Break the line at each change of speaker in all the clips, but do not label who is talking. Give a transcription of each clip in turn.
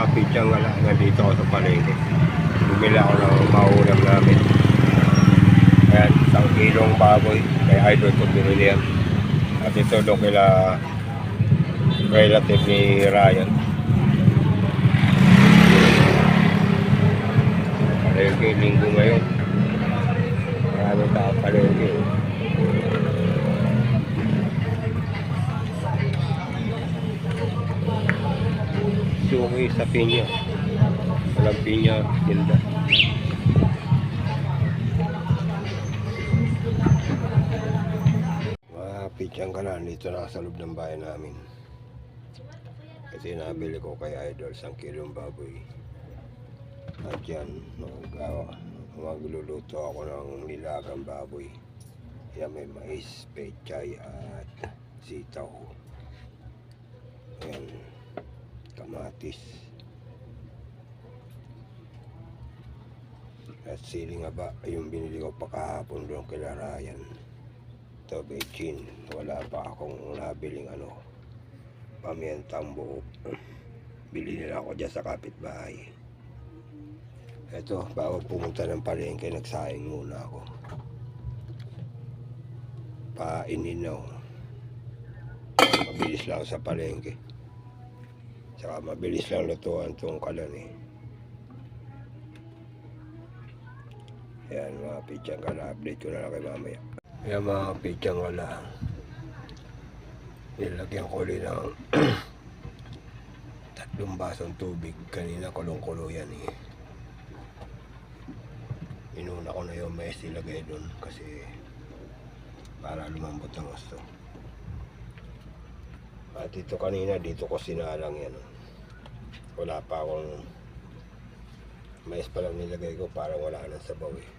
pidyang wala, nandito ako sa palengke. Bumili ako ng maulam namin. Ayan, 1 kilong baboy. Kaya idol ko binili yan. At ito doon kila relative ni Ryan. Palengke, linggo ngayon. Maraming tao palengke. Suki sa pinya. Walang pinya, tinda. Pidyang ka na, dito na sa loob ng bahay namin. Kasi nabili ko kay Idol 1 kilong baboy. At yan, magluluto ako ng nilagang baboy. Yan, may mais, pechay at sitaw. Ayan, kamatis. At siling aba, yung binili ko pa kahapon doon kila Ryan. Ito, bechin. Wala pa akong nabiling pamientang buo. Bili nila ako dyan sa kapitbahay. Ito, bago pumunta ng palengke, nagsaing muna ako. Paininaw. Mabilis lang sa palengke. Saka mabilis lang lutuan itong kalan eh. Ayan mga pidyang ka na, update ko na lang kay mamaya. Ayan mga pidyang wala. Nilagyan ko ulit ng 3 basong tubig. Kanina kulong-kulo yan eh. Inuna ko na yung mais ilagay doon kasi para lumambot ang gusto. At ito kanina dito ko sinalang yan. Wala pa akong mais pa lang nilagay ko para wala nang sabaw eh.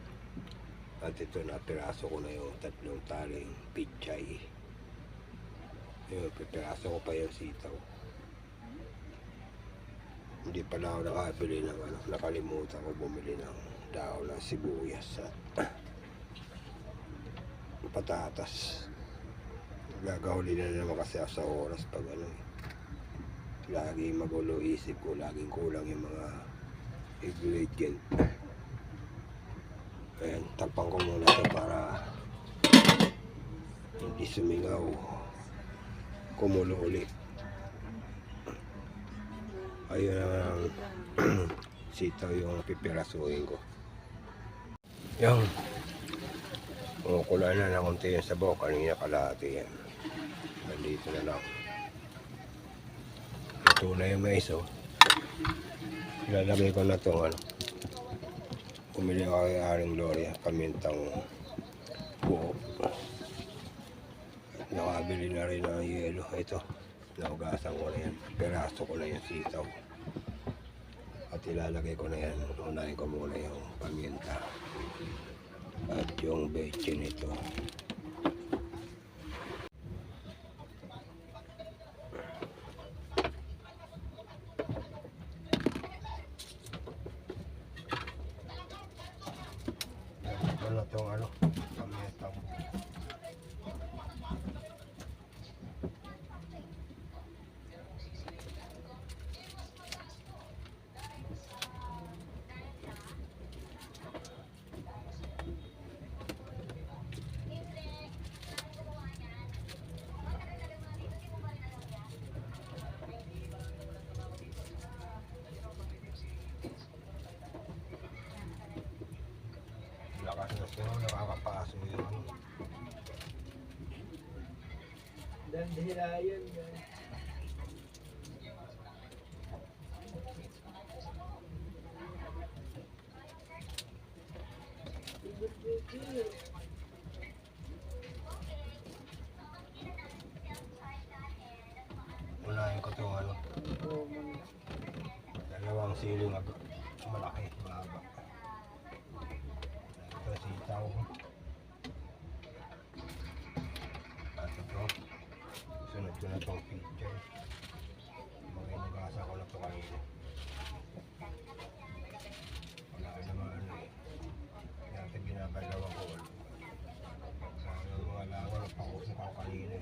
At ito na piraso ko na yung 3 taling pichay. Ayun, pipiraso ko pa yung sitaw. Hindi pala ako nakabili ng nakalimutan ko bumili ng daon ng sibuyas at patatas. Gagahuli na naman kasi sa oras pag lagi magulo isip ko, laging kulang yung mga ingredient. Ayan, tapang ko muna ito para hindi sumingaw, kumulo ulit. Ayun ang sitaw yung pipirasuhin ko. Yan, kumukulaan na ng konti yung sabaw. Kanina kalahati yan. Nandito na lang. Ito na yung mais oh. Ilalagay ko na itong Pumili ako kay Aring Gloria, pamintang buo. Nakabili na rin ng yelo. Ito, naugasan ko na yan. Piraso ko na yung sitaw. At ilalagay ko na yan. Unahin ko muna yung paminta. At yung bechin nito. Itong paminta. Lakas na sino, nakakapaso yung
Dandirayan guys.
unahin ko itong dalawang siling malaki, mahaba. Ito sitaw. At ito, sunod ko na itong picture. Mga inugasa ko na ito kanina. Wala naman natin ginagalawan ko. Mga langon, pakusok ako kanina.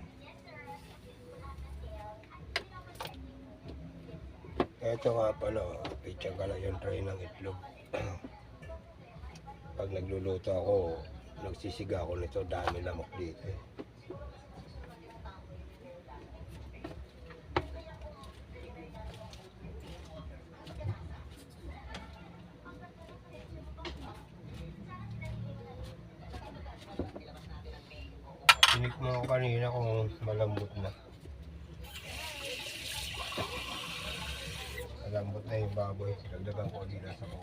Ito nga pala, pitsang ka lang yung tray ng itlog. Pag nagluluto ako, nagsisiga ako nito, dami lamok dito eh. Tinikman ko kanina kung malambot na. Malambot na yung baboy. Dagdagan ko din na sabaw.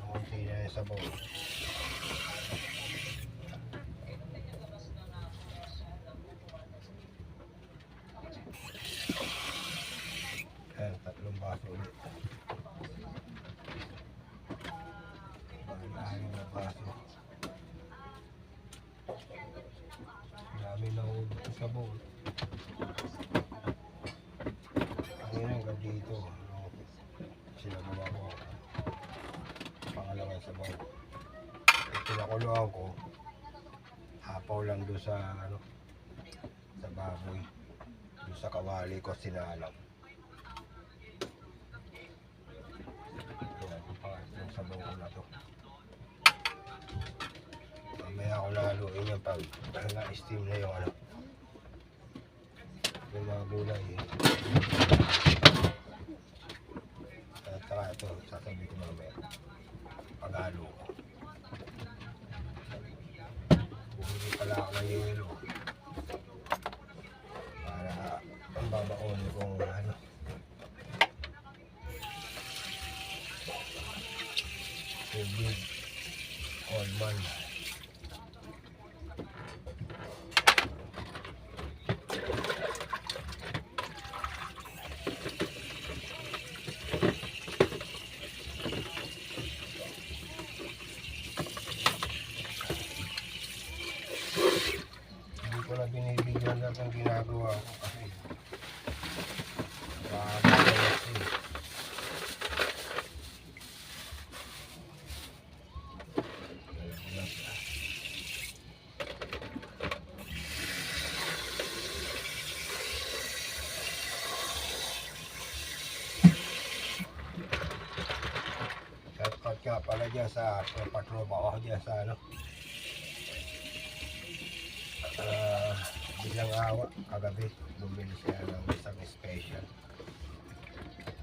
Namunti na yung sabaw. Ayan, 3 baso ulit. Anim na baso. Dami na ulit sa sabaw. Kanina hanggang dito. Sinagawa ko. Pangalawang sabaw. Pinakuluan ko. Hapaw lang doon sa sa baboy. Doon sa kawali ko sinalang. Yan, yung pangatlong sabaw ko na to. Mamaya ako laluin yan pag na-steam na yung yung mga gulay eh. At saka ito, sasabi ko mamaya paghalo ko. Bumili pala ako ng yelo para ang babaon kong tubig Coleman. Hindi ko na binibigyan lahat ng ginagawa ko kasi madalas eh. Shoutout nga pala dyan sa patropa ko dyan sa bilang awa kagabi bumili siya ng isang special.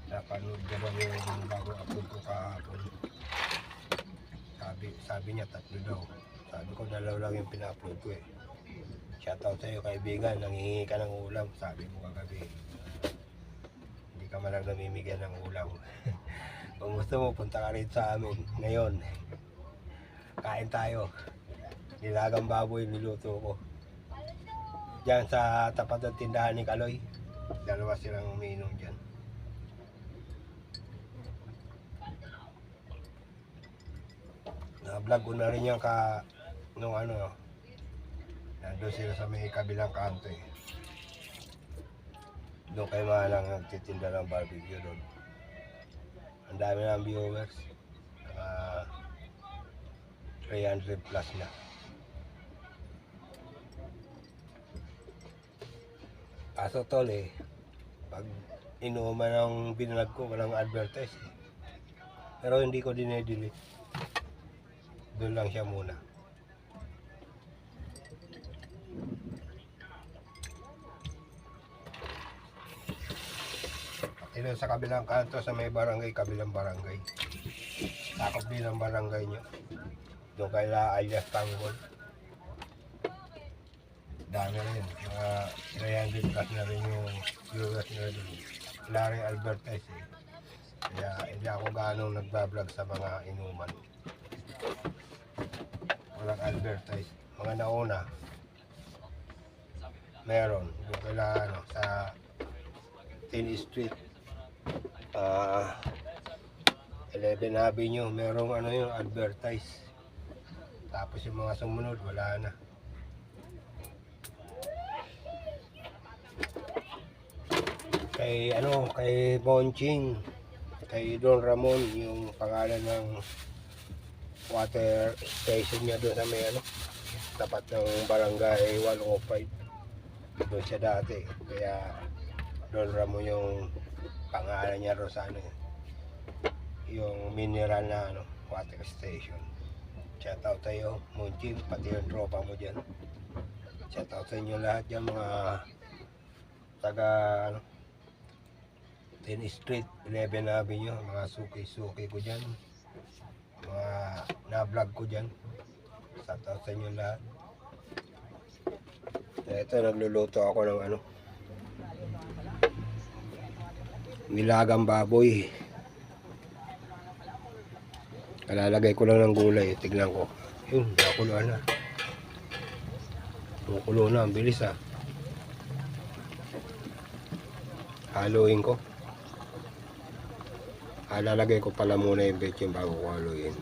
Napanood ko ba yung bago upload ko kahapon. Sabi niya 3 daw. Sabi ko 2 lang yung pina-upload ko eh. Shoutout sa iyo kaibigan, nanghihingi ka ng ulam. Sabi mo kagabi hindi ka man lang namimigyan ng ulam. Kung gusto mo punta ka rin sa amin ngayon. Kain tayo. Nilagang baboy niluto ko. Diyan sa tapat ng tindahan ni Kaloy. Dalawa silang umiinom dyan. Na-vlog ko na rin yan nung nandun sila sa may kabilang kanto eh. Doon kayo lang nagtitinda ng barbecue doon. Ang dami ng viewers. 300 plus na. Kaso tol pag inuman ng binlag ko walang advertise eh. Pero hindi ko dinedilete. Doon lang siya muna. Ito sa kabilang kanto sa may barangay, kabilang barangay. Takot din ang barangay nyo. Doon kaila alias Tanggol. Dami rin. Mga 300 plus na rin yung viewers na rin. Wala rin advertise eh. Kaya hindi ako ganong nagbablog sa mga inuman. Walang advertise. Mga nauna meron. Doon kaila sa 10th Street 11 Avenue merong yung advertise. Tapos yung mga sumunod wala na. Kay Bonching, kay Don Ramon yung pangalan ng water station niya doon sa may tapat ng barangay 105. Doon siya dati. Kaya Don Ramon yung pangalan niya Rosano. yung mineral na ano, water station. Shout out tayo, Munjim, pati yung tropa mo dyan. Shout out sa inyo lahat dyan, mga taga ano, 10 Street, 11 Avenue, mga suki-suki ko dyan, mga na-vlog ko dyan. Shout out sa inyo lahat. Ito, nagluluto ako ng ano, nilagang baboy. Kalalagay ko lang ng gulay, tignan ko. Yun, nakuluan na. Kumukulo na, ang bilis ah. Haluin ko. Lalagay ko pala muna yung betchin bago ko haluin.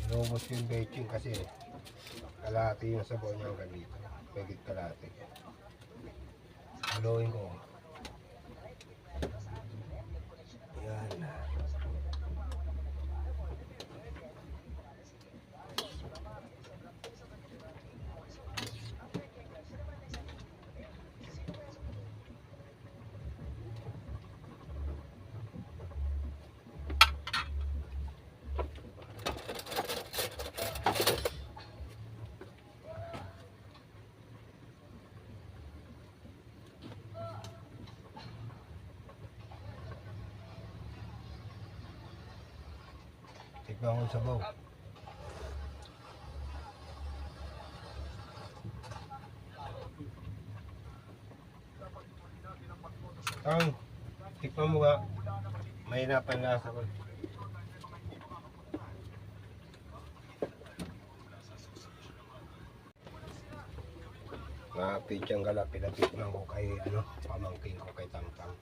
Inubos yung betchin kasi kalahati yung sabaw niya hanggang dito. Pwede kalahati. Haluin ko. Yan. Tignan ko yung sabaw. Tikman mo nga. Mahirapan lasa ko. Mga pidyang gala, pinatikman ko kay ano, pamangking ko kay Tangtang.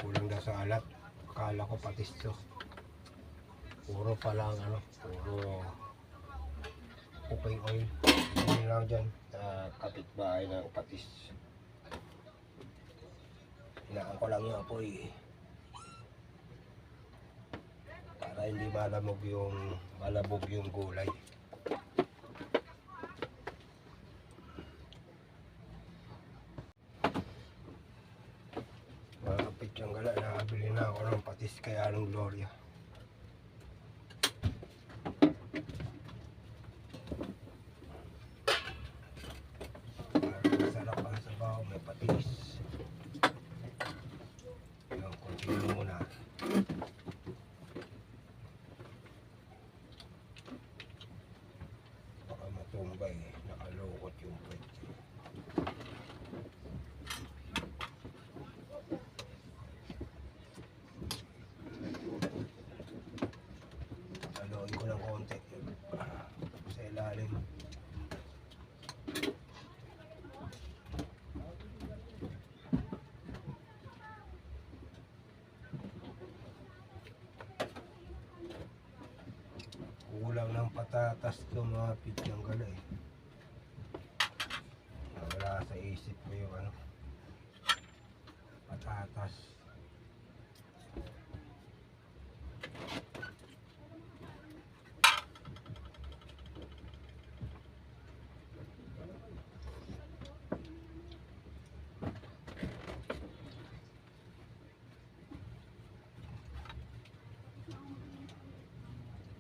Kulang na sa alat. Akala ko patis to. Puro palang ano, puro cooking oil. Hindi lang dyan. Kapitbahay ng patis. Hinaan ko lang yung apoy. Para hindi malabog yung gulay. Malapit yung gala, nakabili na ako ng patis kay Aling Gloria. Masarap ang sabaw, may patis. Yung continue muna. Baka matumbay, nakalukot yung pwede. Haluin ko ng konti sa ilalim. Kulang ng patatas to mga pidyang gala eh. Wala sa isip ko yung ano, patatas.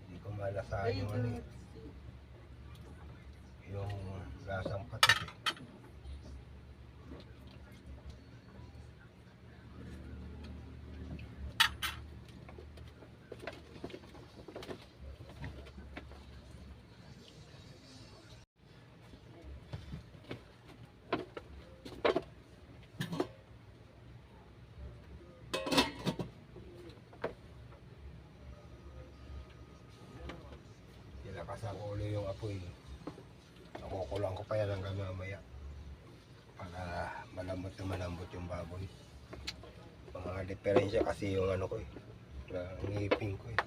Hindi ko malasahan yung ano eh, yung lasang patis eh. Nilakas ang ulo yung apoy. Nakukulang ko pa yan hanggang mamaya para malambot yung baboy. Mga diferensya kasi yung ano ko eh, ngipin ko eh.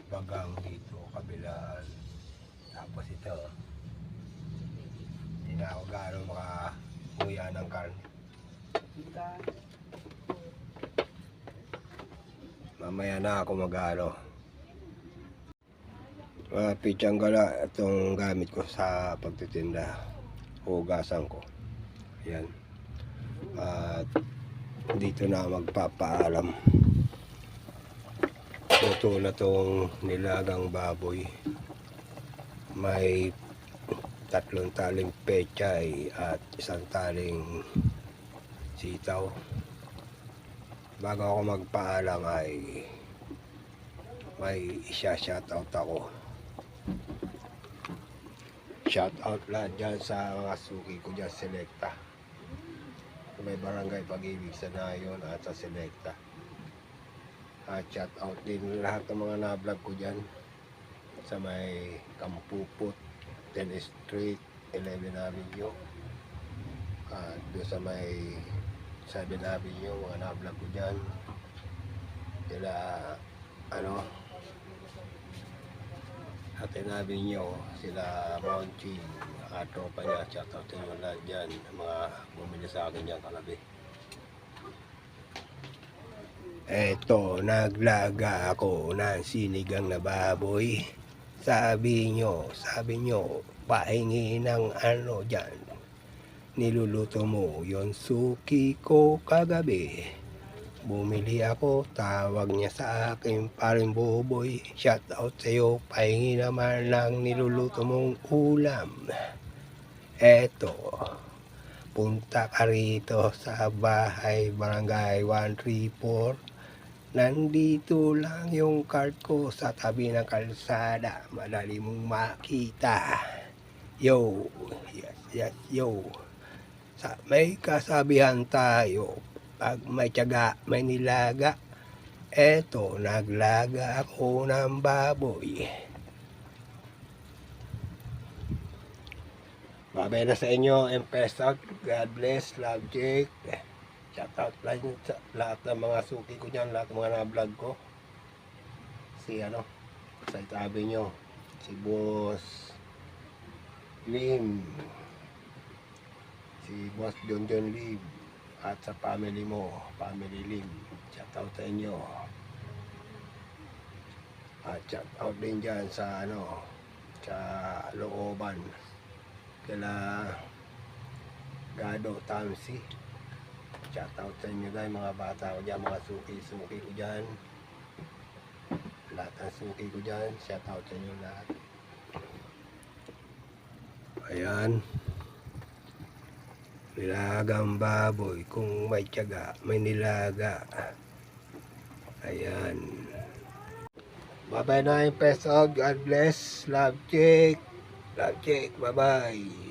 Bagang dito, kabilaan. Tapos ito, hindi na ako gaano makakuya ng karne. Mamaya na ako mag-ano. Pitsang gala itong gamit ko sa pagtitinda. Hugasan ko. Yan. At dito na magpapaalam. Luto na itong nilagang baboy. May 3 taling pechay at 1 taling sitaw. Bago ako magpaalam ay may isa-shoutout ako. Shoutout lahat dyan sa mga suki ko dyan, Selecta. May barangay Pag-ibig sa Nayon at sa Selecta. At shoutout din lahat ng mga na-vlog ko dyan sa may Kampuput, 10th Street, 11 Avenue. At doon sa may 7 Avenue, mga na-vlog ko dyan. Sila, at Avenue, sila Monchi, at tropa niya, shoutout sa inyo lahat dyan, mga bumili sa akin dyan kagabi. Eto, naglaga ako ng sinigang na baboy. Sabi nyo, pahingi ng ano dyan. Niluluto mo yon suki ko kagabi. Bumili ako, tawag niya sa akin, paring Boboy. Shout out sa'yo, pahingi naman ng niluluto mong ulam. Eto, punta ka rito sa bahay, barangay 134. Nandito lang yung card ko sa tabi ng kalsada. Madali mong makita. Yo, yes, yo. May kasabihan tayo. Pag may tiyaga, may nilaga. Eto, naglaga ako ng baboy. Babay na sa inyo, Empress out. God bless, love Jake. Shout out lang sa lahat ng mga suki ko dyan, lahat ng mga na-vlog ko. Si sa itabi nyo, si Boss Lim, si Boss John Lim, at sa family mo, family Lim. Shout out sa inyo. At shout out din dyan sa sa looban. Kila Gado Tamsi. Shout out sa inyo guys, mga bata ko dyan, mga suki ko dyan. Lahat ng suki ko dyan, shout out sa inyo lahat. Ayan. Nilagang baboy, kung may tiyaga, may nilaga. Ayan. Bye bye na yung peso. God bless. Love Jake. Love Jake. Bye bye.